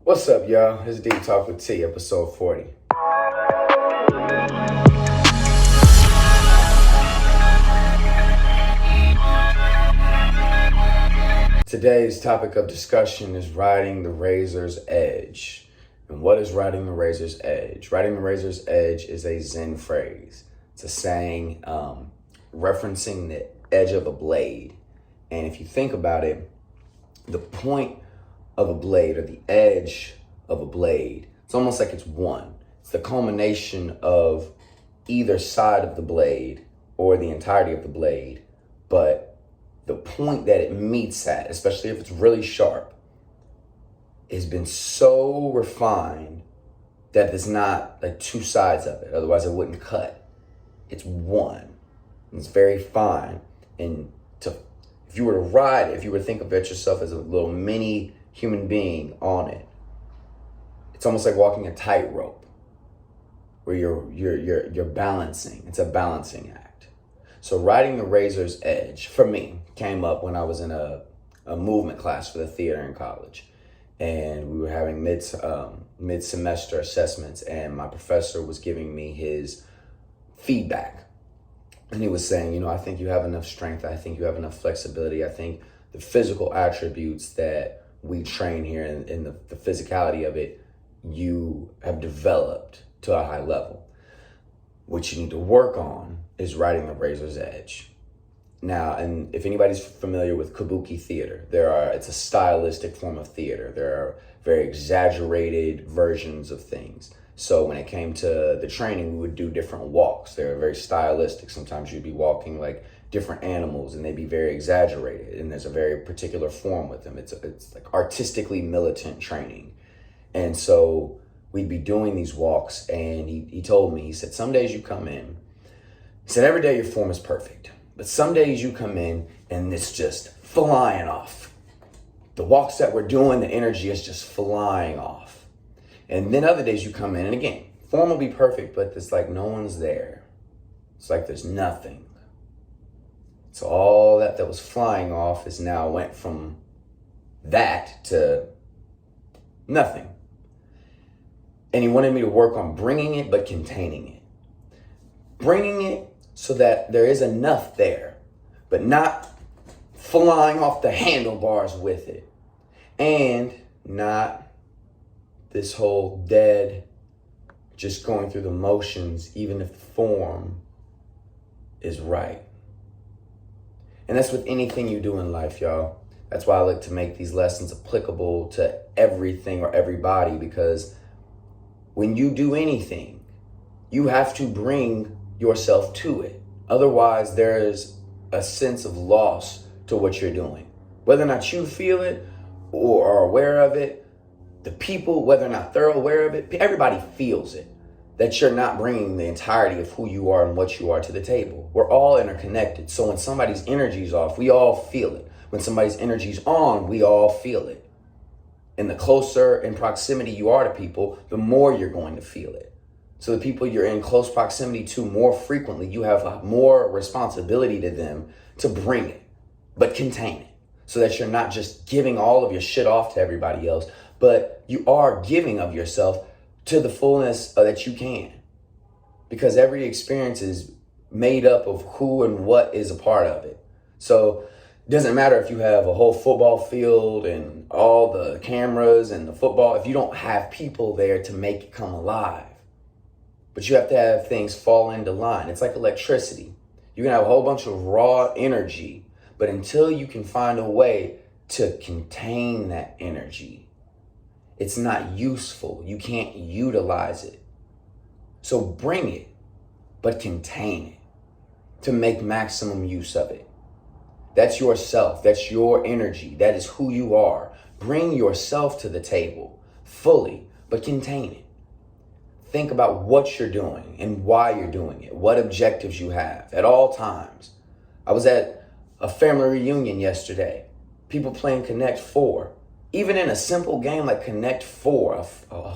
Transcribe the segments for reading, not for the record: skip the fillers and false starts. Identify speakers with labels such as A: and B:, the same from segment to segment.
A: What's up, y'all? It's Deep Talk with T, episode 40. Today's topic of discussion is riding the razor's edge. And what is riding the razor's edge? Riding the razor's edge is a Zen phrase. It's a saying referencing the edge of a blade. And if you think about it, the point of a blade or the edge of a blade, it's almost like it's one. It's the culmination of either side of the blade or the entirety of the blade. But the point that it meets at, especially if it's really sharp, has been so refined that there's not like two sides of it. Otherwise it wouldn't cut. It's one. And it's very fine. And if you were to ride it, if you were to think of yourself as a little mini human being on it, it's almost like walking a tightrope where you're balancing. It's a balancing act. So riding the razor's edge, for me, came up when I was in a movement class for the theater in college. And we were having mid-semester assessments, and my professor was giving me his feedback. And he was saying, I think you have enough strength. I think you have enough flexibility. I think the physical attributes that we train here in the physicality of it, you have developed to a high level. What you need to work on is riding the razor's edge. Now, and if anybody's familiar with kabuki theater, it's a stylistic form of theater. There are very exaggerated versions of things. So when it came to the training, we would do different walks. They were very stylistic. Sometimes you'd be walking like different animals and they'd be very exaggerated. And there's a very particular form with them. It's like artistically militant training. And so we'd be doing these walks, and he told me, he said, some days you come in, he said, every day your form is perfect. But some days you come in and it's just flying off. The walks that we're doing, the energy is just flying off. And then other days you come in, and again, form will be perfect, but it's like no one's there. It's like there's nothing. So all that was flying off is now went from that to nothing. And he wanted me to work on bringing it, but containing it. Bringing it so that there is enough there, but not flying off the handlebars with it. And not this whole dead, just going through the motions, even if the form is right. And that's with anything you do in life, y'all. That's why I like to make these lessons applicable to everything or everybody, because when you do anything, you have to bring yourself to it. Otherwise, there is a sense of loss to what you're doing. Whether or not you feel it or are aware of it, the people, whether or not they're aware of it, everybody feels it, that you're not bringing the entirety of who you are and what you are to the table. We're all interconnected. So when somebody's energy is off, we all feel it. When somebody's energy is on, we all feel it. And the closer in proximity you are to people, the more you're going to feel it. So the people you're in close proximity to more frequently, you have more responsibility to them to bring it, but contain it, so that you're not just giving all of your shit off to everybody else, but you are giving of yourself to the fullness that you can. Because every experience is made up of who and what is a part of it. So it doesn't matter if you have a whole football field and all the cameras and the football, if you don't have people there to make it come alive. But you have to have things fall into line. It's like electricity. You can have a whole bunch of raw energy, but until you can find a way to contain that energy, it's not useful. You can't utilize it. So bring it, but contain it to make maximum use of it. That's yourself. That's your energy. That is who you are. Bring yourself to the table fully, but contain it. Think about what you're doing and why you're doing it, what objectives you have at all times. I was at a family reunion yesterday. People playing Connect 4. Even in a simple game like Connect 4, a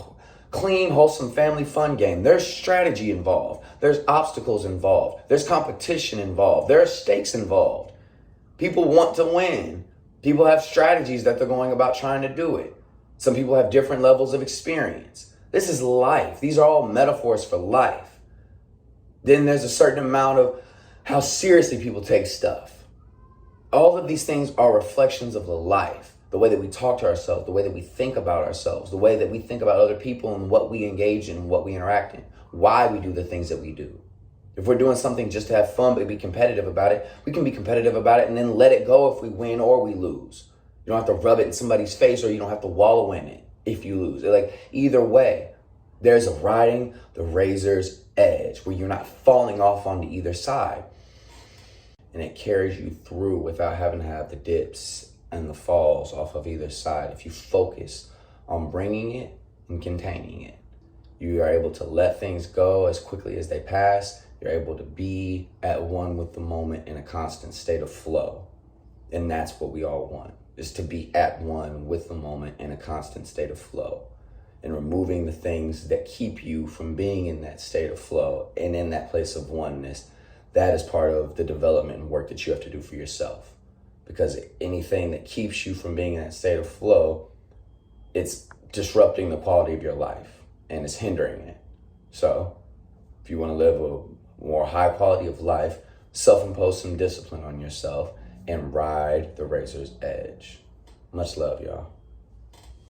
A: clean, wholesome family fun game, there's strategy involved. There's obstacles involved. There's competition involved. There are stakes involved. People want to win. People have strategies that they're going about trying to do it. Some people have different levels of experience. This is life. These are all metaphors for life. Then there's a certain amount of how seriously people take stuff. All of these things are reflections of the life, the way that we talk to ourselves, the way that we think about ourselves, the way that we think about other people and what we engage in and what we interact in, why we do the things that we do. If we're doing something just to have fun but be competitive about it, we can be competitive about it and then let it go if we win or we lose. You don't have to rub it in somebody's face, or you don't have to wallow in it if you lose. Like, either way, there's a riding the razor's edge where you're not falling off onto either side. And it carries you through without having to have the dips and the falls off of either side. If you focus on bringing it and containing it, you are able to let things go as quickly as they pass. You're able to be at one with the moment in a constant state of flow. And that's what we all want, is to be at one with the moment in a constant state of flow, and removing the things that keep you from being in that state of flow and in that place of oneness. That is part of the development and work that you have to do for yourself, because anything that keeps you from being in that state of flow, it's disrupting the quality of your life and it's hindering it. So if you want to live a more high quality of life, self-impose some discipline on yourself and ride the razor's edge. Much love, y'all.